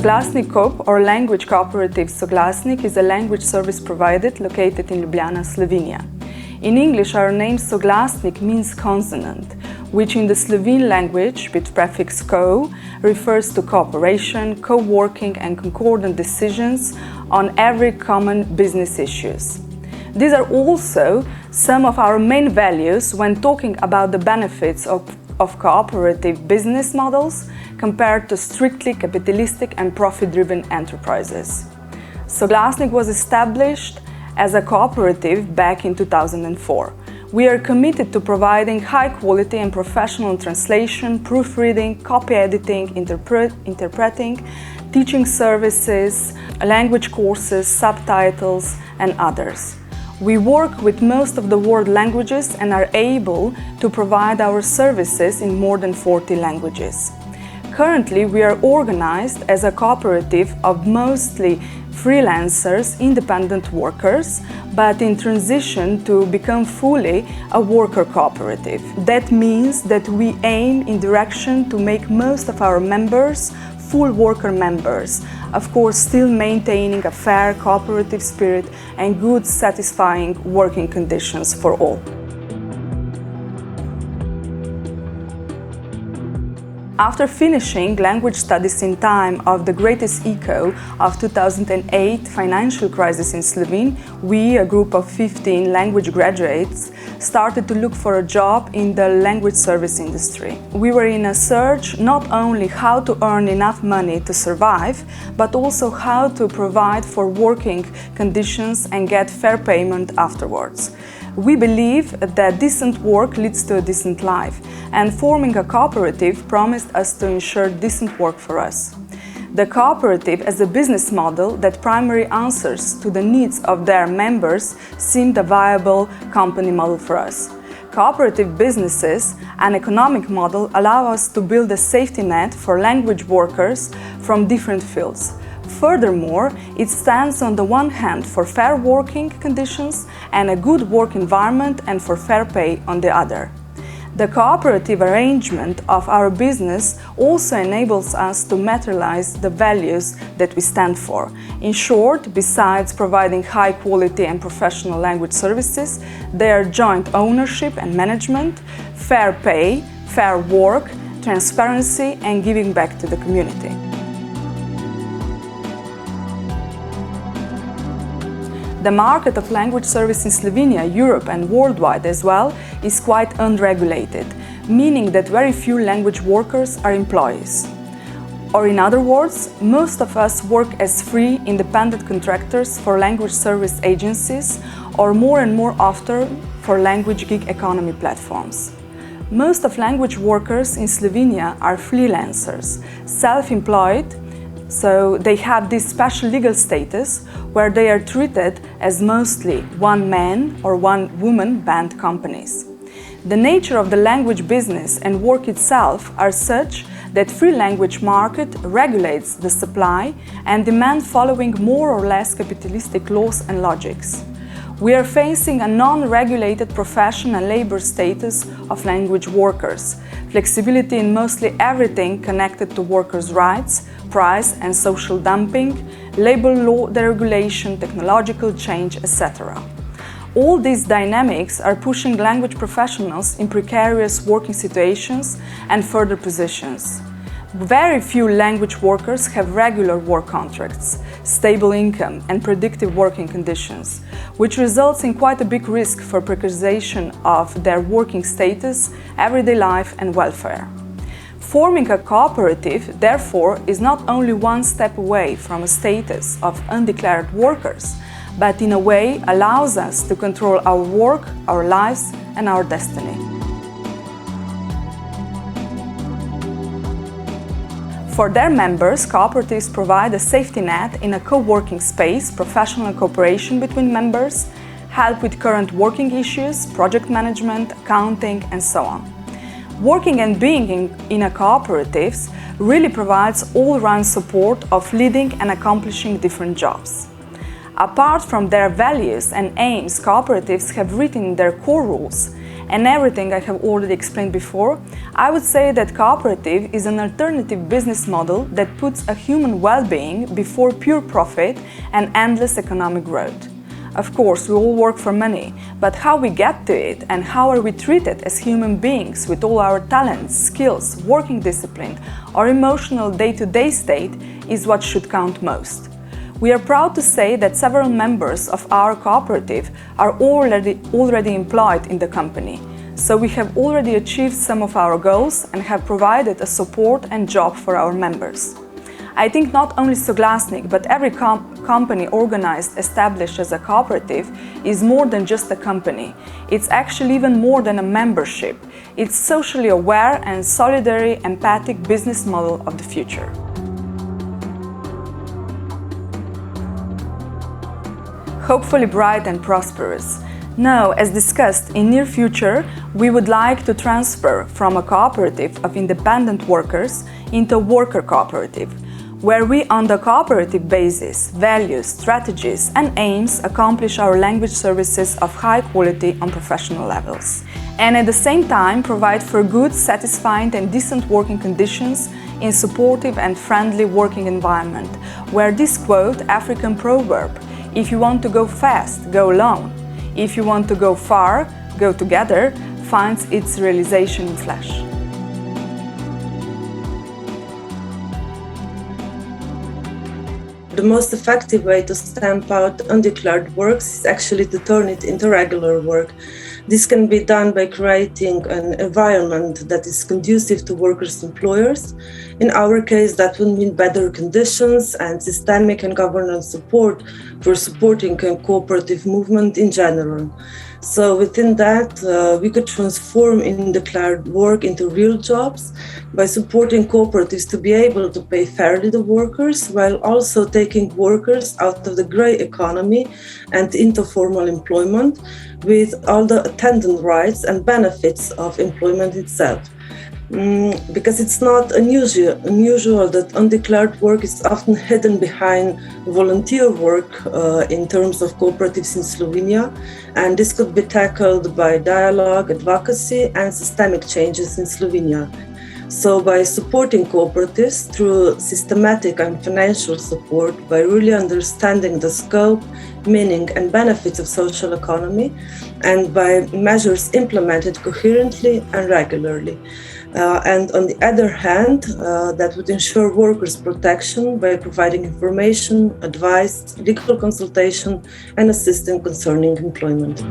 Soglasnik Coop, or language cooperative Soglasnik, is a language service provider located in Ljubljana, Slovenia. In English, our name Soglasnik means consonant, which in the Slovene language, with prefix co, refers to cooperation, co-working and concordant decisions on every common business issues. These are also some of our main values when talking about the benefits of cooperative business models compared to strictly capitalistic and profit-driven enterprises. Soglasnik was established as a cooperative back in 2004. We are committed to providing high-quality and professional translation, proofreading, copy editing, interpreting, teaching services, language courses, subtitles, and others. We work with most of the world languages and are able to provide our services in more than 40 languages. Currently, we are organized as a cooperative of mostly freelancers, independent workers, but in transition to become fully a worker cooperative. That means that we aim in direction to make most of our members full worker members, of course still maintaining a fair cooperative spirit and good, satisfying working conditions for all. After finishing language studies in time of the greatest echo of 2008 financial crisis in Slovenia, we, a group of 15 language graduates, started to look for a job in the language service industry. We were in a search not only how to earn enough money to survive, but also how to provide for working conditions and get fair payment afterwards. We believe that decent work leads to a decent life, and forming a cooperative promised us to ensure decent work for us. The cooperative as a business model that primarily answers to the needs of their members seemed a viable company model for us. Cooperative businesses and economic model allow us to build a safety net for language workers from different fields. Furthermore, it stands on the one hand for fair working conditions and a good work environment and for fair pay on the other. The cooperative arrangement of our business also enables us to materialize the values that we stand for. In short, besides providing high quality and professional language services, they are joint ownership and management, fair pay, fair work, transparency and giving back to the community. The market of language service in Slovenia, Europe and worldwide as well is quite unregulated, meaning that very few language workers are employees. Or in other words, most of us work as free, independent contractors for language service agencies or more and more often for language gig economy platforms. Most of language workers in Slovenia are freelancers, self-employed, so they have this special legal status where they are treated as mostly one-man or one-woman band companies. The nature of the language business and work itself are such that free language market regulates the supply and demand following more or less capitalistic laws and logics. We are facing a non-regulated profession and labor status of language workers, flexibility in mostly everything connected to workers' rights, price and social dumping, labor law deregulation, technological change, etc. All these dynamics are pushing language professionals in precarious working situations and further positions. Very few language workers have regular work contracts, stable income and predictive working conditions, which results in quite a big risk for precarization of their working status, everyday life and welfare. Forming a cooperative, therefore, is not only one step away from a status of undeclared workers, but in a way allows us to control our work, our lives and our destiny. For their members, cooperatives provide a safety net in a co-working space, professional cooperation between members, help with current working issues, project management, accounting and so on. Working and being in a cooperative really provides all-round support of leading and accomplishing different jobs. Apart from their values and aims, cooperatives have written in their core rules and everything I have already explained before, I would say that cooperative is an alternative business model that puts a human well-being before pure profit and endless economic growth. Of course, we all work for money, but how we get to it and how are we treated as human beings with all our talents, skills, working discipline, or emotional day-to-day state is what should count most. We are proud to say that several members of our cooperative are already employed in the company, so we have already achieved some of our goals and have provided a support and job for our members. I think not only Soglasnik, but every company organized, established as a cooperative is more than just a company. It's actually even more than a membership. It's socially aware and solidary, empathic business model of the future. Hopefully bright and prosperous. Now, as discussed, in near future, we would like to transfer from a cooperative of independent workers into a worker cooperative, where we, on the cooperative basis, values, strategies and aims accomplish our language services of high quality on professional levels. And at the same time provide for good, satisfying and decent working conditions in supportive and friendly working environment, where this quote African proverb, "If you want to go fast, go alone. If you want to go far, go together," finds its realization in flesh. The most effective way to stamp out undeclared works is actually to turn it into regular work. This can be done by creating an environment that is conducive to workers' employers. In our case, that would mean better conditions and systemic and governance support for supporting a cooperative movement in general. So within that, we could transform undeclared work into real jobs by supporting cooperatives to be able to pay fairly the workers, while also taking workers out of the grey economy and into formal employment with all the attendant rights and benefits of employment itself. Because it's not unusual that undeclared work is often hidden behind volunteer work in terms of cooperatives in Slovenia, and this could be tackled by dialogue, advocacy and systemic changes in Slovenia. So by supporting cooperatives through systematic and financial support, by really understanding the scope, meaning and benefits of social economy, and by measures implemented coherently and regularly. And on the other hand, that would ensure workers' protection by providing information, advice, legal consultation, and assistance concerning employment.